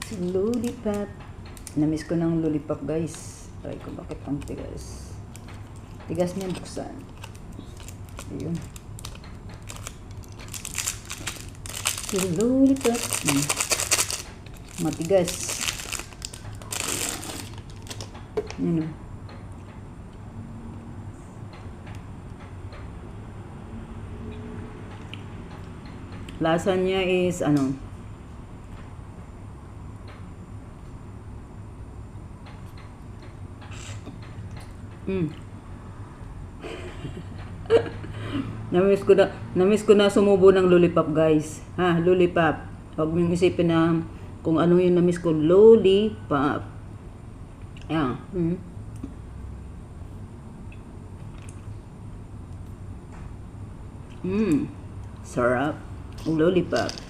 Si lollipop. Namiss ko ng lollipop, guys. Try ko bakit ang tigas. Tigas niya buksan. Ayun. Si lollipop. Matigas. Ayan. Lasa niya is ano? Namiss ko na sumubo ng lollipop, guys. Ha, lollipop. Huwag mong isipin na kung ano yung namiss ko. Lollipop. Ayan. Sarap. Lollipop.